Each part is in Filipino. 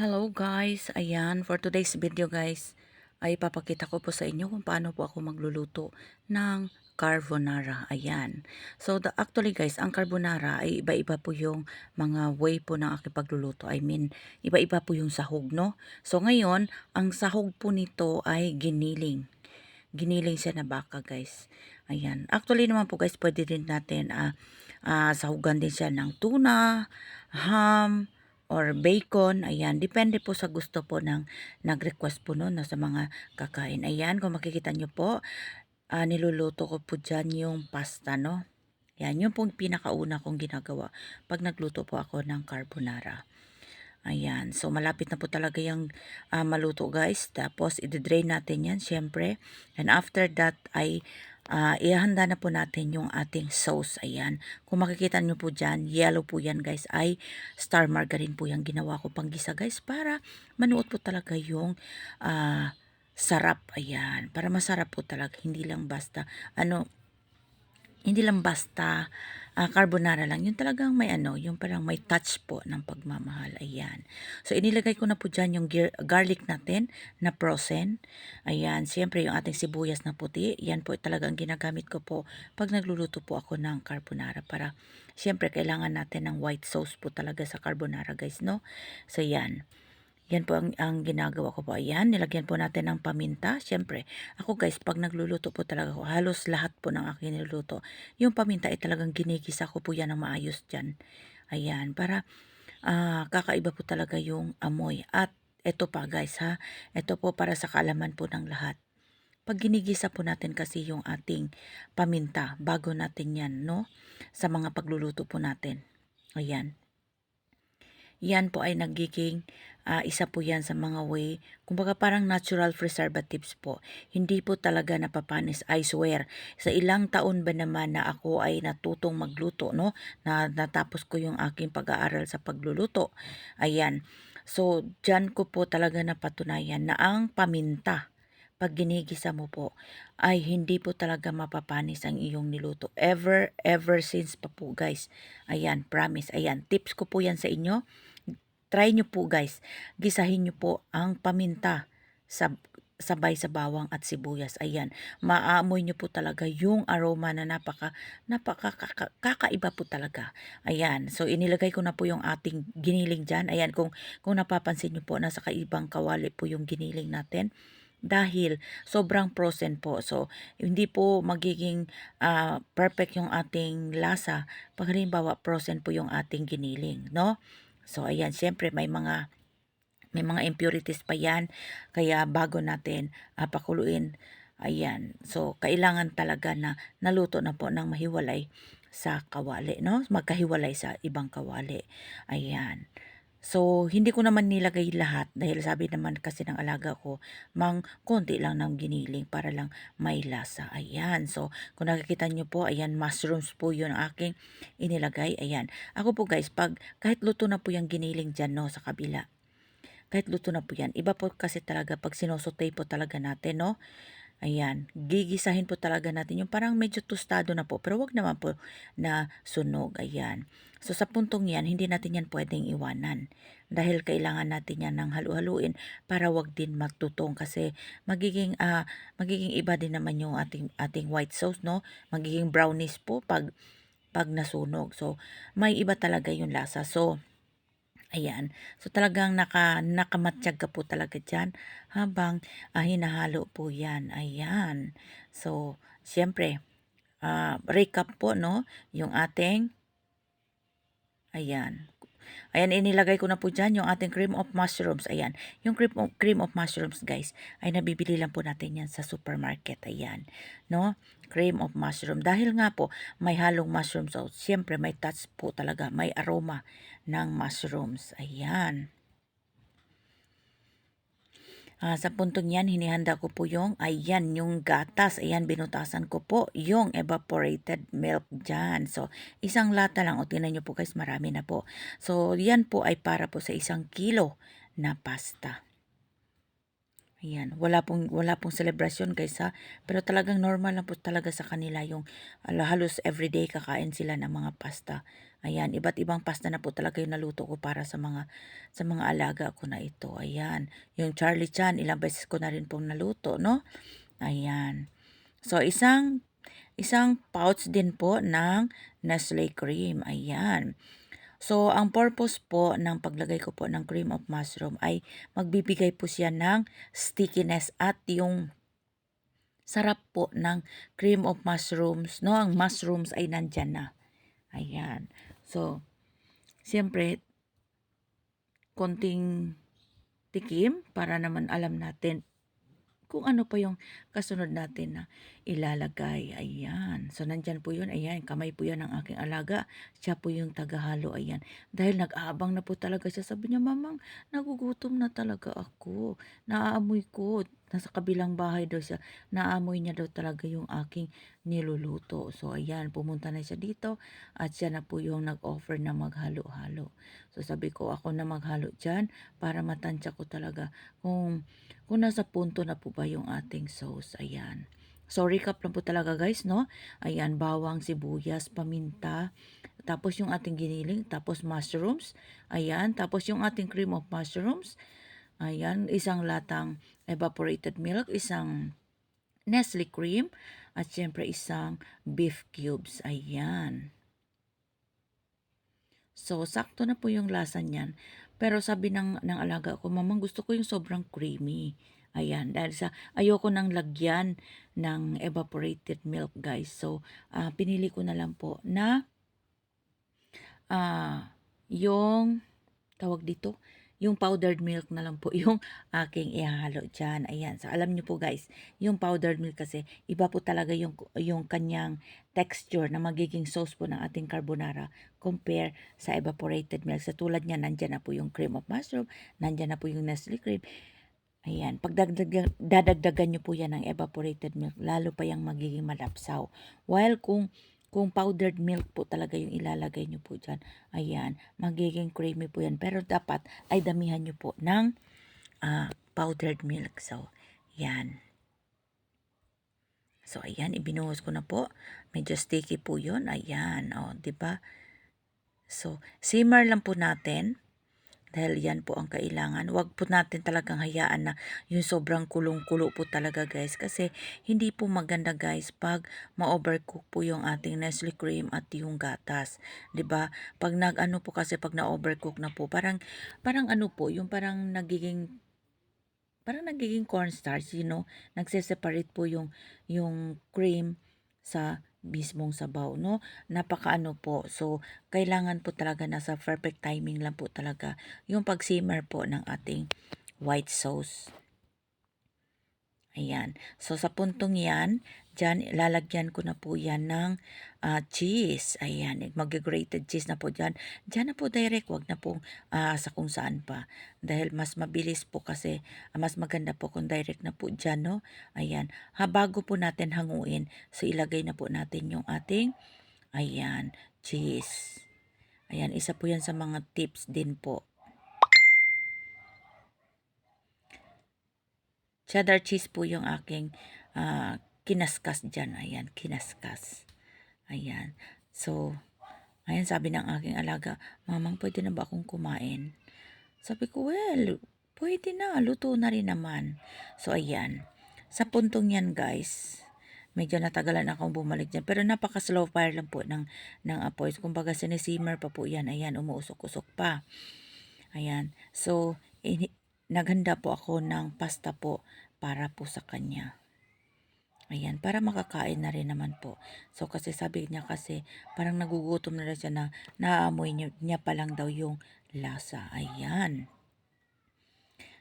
Hello guys, ayan, for today's video guys, ay papakita ko po sa inyo kung paano po ako magluluto ng carbonara, ayan. So, actually guys, ang carbonara ay iba-iba po yung mga way po ng aking pagluluto. I mean, iba-iba po yung sahog, no? So, ngayon, ang sahog po nito ay giniling. Giniling siya na baka guys. Ayan. Actually naman po guys, pwede din natin sahugan din siya ng tuna, ham, or bacon. Ayan. Depende po sa gusto po ng nag-request po no, sa mga kakain. Ayan. Kung makikita nyo po, niluluto ko po dyan yung pasta no. Yan. Yung pong pinakauna kong ginagawa pag nagluto po ako ng carbonara. Ayan. So, malapit na po talaga yung maluto guys. Tapos, i-drain natin yan syempre. And after that ay ihanda na po natin yung ating sauce. Ayan. Kung makikita nyo po dyan, yellow po yan guys, ay star margarine po yung ginawa ko pang gisa guys para manuot po talaga yung sarap. Ayan. Para masarap po talaga. Hindi lang basta carbonara lang. Yung talagang may yung parang may touch po ng pagmamahal. Ayan. So, inilagay ko na po dyan yung garlic natin na frozen. Ayan. Siyempre, yung ating sibuyas na puti. Yan po talagang ginagamit ko po pag nagluluto po ako ng carbonara. Para, siyempre, kailangan natin ng white sauce po talaga sa carbonara, guys, no? So, yan. Yan po ang ginagawa ko po. Ayan, nilagyan po natin ng paminta. Siyempre, ako guys, pag nagluluto po talaga ako, halos lahat po ng aking niluluto, yung paminta ay talagang ginigisa ko po yan ng maayos dyan. Ayan, para kakaiba po talaga yung amoy. At eto pa guys ha, eto po para sa kaalaman po ng lahat. Pag ginigisa po natin kasi yung ating paminta, bago natin yan, no? Sa mga pagluluto po natin. Ayan. Yan po ay nagiging isa po yan sa mga way, kumbaga parang natural preservatives po. Hindi po talaga napapanis, I swear. Sa ilang taon ba naman na ako ay natutong magluto, no? Na natapos ko yung aking pag-aaral sa pagluluto. Ayan. So, dyan ko po talaga napatunayan na ang paminta, pag ginigisa mo po, ay hindi po talaga mapapanis ang iyong niluto. Ever since pa po guys. Ayan, promise. Ayan, tips ko po yan sa inyo. Try nyo po guys, gisahin nyo po ang paminta sabay sa bawang at sibuyas. Ayan, maaamoy nyo po talaga yung aroma na kakaiba po talaga. Ayan, so inilagay ko na po yung ating giniling dyan. Ayan, kung napapansin nyo po, nasa kaibang kawali po yung giniling natin. Dahil sobrang frozen po. So, hindi po magiging perfect yung ating lasa pag halimbawa frozen po yung ating giniling, no? So, ayan, siyempre may mga impurities pa yan. Kaya bago natin pakuluin, ayan. So, kailangan talaga na naluto na po ng mahiwalay sa kawali, no? Magkahiwalay sa ibang kawali. Ayan. So, hindi ko naman nilagay lahat dahil sabi naman kasi ng alaga ko, konti lang ng giniling para lang may lasa. Ayan. So, kung nakikita nyo po, ayan, mushrooms po yun ang aking inilagay. Ayan. Ako po guys, kahit luto na po yung giniling dyan, no, sa kabila. Kahit luto na po yan. Iba po kasi talaga pag sinosotay po talaga natin, no. Ayan, gigisahin po talaga natin yung parang medyo tostado na po, pero wag naman po na sunog, ayan. So sa puntong yan, hindi natin yan pwedeng iwanan dahil kailangan natin yan ng halu-haluin para wag din magtutong kasi magiging iba din naman yung ating white sauce, no? Magiging brownish po pag nasunog. So may iba talaga yung lasa. So ayan. So talagang nakamatsyag ka po talaga diyan habang hinahalo po 'yan. Ayan. So siyempre, recap po no, yung ating ayan. Ayan, inilagay ko na po dyan yung ating cream of mushrooms. Ayan, yung cream of mushrooms guys, ay nabibili lang po natin yan sa supermarket. Ayan, no? Cream of mushroom. Dahil nga po, may halong mushroom sauce. Siyempre, may touch po talaga. May aroma ng mushrooms. Ayan. Sa puntong yan, hinihanda ko po yung gatas. Ayan, binutasan ko po yung evaporated milk dyan. So, isang lata lang. O, tingnan nyo po guys, marami na po. So, yan po ay para po sa 1 kilo na pasta. Ayan, wala pong selebrasyon guys ha, pero talagang normal lang po talaga sa kanila yung halos everyday kakain sila ng mga pasta. Ayan, iba't ibang pasta na po talaga yung naluto ko para sa mga alaga ko na ito. Ayan, yung Charlie Chan, ilang beses ko na rin pong naluto, no? Ayan. So, isang pouch din po ng Nestle cream. Ayan. So, ang purpose po ng paglagay ko po ng cream of mushroom ay magbibigay po siya ng stickiness at yung sarap po ng cream of mushrooms, no? Ang mushrooms ay nandyan na. Ayan. So, siyempre, konting tikim para naman alam natin kung ano pa yung kasunod natin na ilalagay. Ayan. So, nandyan po yun. Ayan, kamay po yan ng aking alaga. Siya po yung tagahalo. Ayan. Dahil nag-aabang na po talaga siya. Sabi niya, Mamang, nagugutom na talaga ako. Naaamoy ko. Nasa kabilang bahay daw siya. Naamoy niya daw talaga yung aking niluluto. So, ayan, pumunta na siya dito. At siya na po yung nag-offer na maghalo-halo. So, sabi ko, ako na maghalo dyan para matansya ko talaga kung nasa punto na po ba yung ating sauce. Ayan. So, recap lang po talaga guys, no? Ayan, bawang, sibuyas, paminta, tapos yung ating giniling, tapos mushrooms. Ayan, tapos yung ating cream of mushrooms. Ayan, isang latang evaporated milk, isang Nestle cream, at syempre isang beef cubes. Ayan. So, sakto na po yung lasa niyan. Pero sabi ng alaga ko, Mamang gusto ko yung sobrang creamy. Ayan, dahil sa ayoko nang lagyan ng evaporated milk guys. So, pinili ko na lang po na yung tawag dito, yung powdered milk na lang po yung aking ihahalo dyan. Ayan. So, alam nyo po guys, yung powdered milk kasi, iba po talaga yung kanyang texture na magiging sauce po ng ating carbonara compare sa evaporated milk. Sa tulad niya, nandyan na po yung cream of mushroom, nandyan na po yung Nestle cream. Ayan. Pag dadagdagan nyo po yan ng evaporated milk, lalo pa yung magiging malapsaw. While kung powdered milk po talaga yung ilalagay nyo po dyan, ayan, magiging creamy po yan. Pero dapat ay damihan nyo po ng powdered milk. So, yan. So, ayan, ibinuhos ko na po. Medyo sticky po yun. Ayan, o, diba? So, simmer lang po natin. Dahil yan po ang kailangan. Huwag po natin talagang hayaan na yung sobrang kulong-kulo po talaga guys. Kasi hindi po maganda guys pag ma-overcook po yung ating Nestle cream at yung gatas. 'Di ba? Pag nag-ano po kasi pag na-overcook na po, parang ano po, yung parang nagiging cornstarch, nagse-separate po yung cream sa mismong sabaw, no? Napakaano po. So, kailangan po talaga nasa perfect timing lang po talaga yung pag-simmer po ng ating white sauce. Ayan. So, sa puntong yan, dyan, lalagyan ko na po yan ng cheese. Ayan. Mag-grated cheese na po dyan. Dyan na po direct. Wag na po sa kung saan pa. Dahil mas mabilis po kasi, mas maganda po kung direct na po dyan, no? Ayan. Bago po natin hanguin, so ilagay na po natin yung ating, ayan, cheese. Ayan. Isa po yan sa mga tips din po. Cheddar cheese po yung aking kinaskas dyan. Ayan, kinaskas. Ayan. So, ayan, sabi ng aking alaga, Mamang, pwede na ba akong kumain? Sabi ko, well, pwede na. Luto na rin naman. So, ayan. Sa puntong yan, guys, medyo natagalan akong bumalik dyan. Pero napaka-slow fire lang po ng apoy. Kumbaga, sinisimmer pa po yan. Ayan, umuusok-usok pa. Ayan. So, naghanda po ako ng pasta po para po sa kanya. Ayan, para makakain na rin naman po. So, kasi sabi niya kasi, parang nagugutom na rin siya na naaamoy niya pa lang daw yung lasa. Ayan.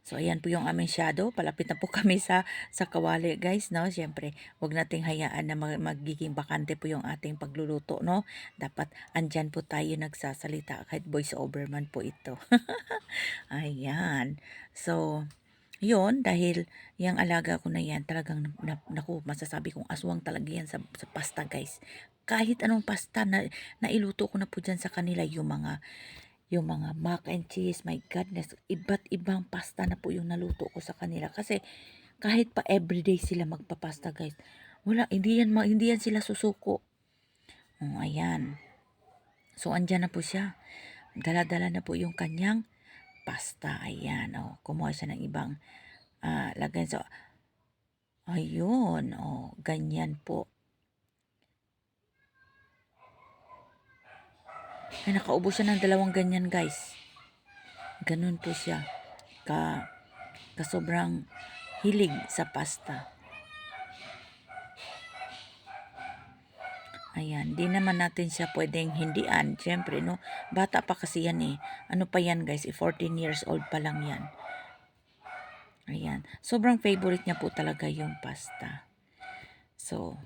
So, ayan po yung aming shadow. Palapit na po kami sa kawali, guys, no? Siyempre, wag nating hayaan na magiging bakante po yung ating pagluluto, no? Dapat andyan po tayo nagsasalita. Kahit voice over man po ito. Ayan. So, yun, dahil yung alaga ko na yan, talagang, naku, masasabi kong aswang talaga yan sa pasta, guys. Kahit anong pasta na iluto ko na po dyan sa kanila, yung mga mac and cheese, my goodness, iba't ibang pasta na po yung naluto ko sa kanila. Kasi kahit pa everyday sila magpapasta guys, wala, hindi yan sila susuko. Ayan. So, andyan na po siya. Dala-dala na po yung kanyang pasta. Ayan, kumuha siya ng ibang lagay. So, ayun, ganyan po. Ay, nakaubo siya ng 2 ganyan, guys. Ganun po siya. Sobrang hilig sa pasta. Ayan, di naman natin siya pwedeng hindian. Siyempre, no? Bata pa kasi yan eh. Ano pa yan, guys? 14 years old pa lang yan. Ayan. Sobrang favorite niya po talaga yung pasta. So,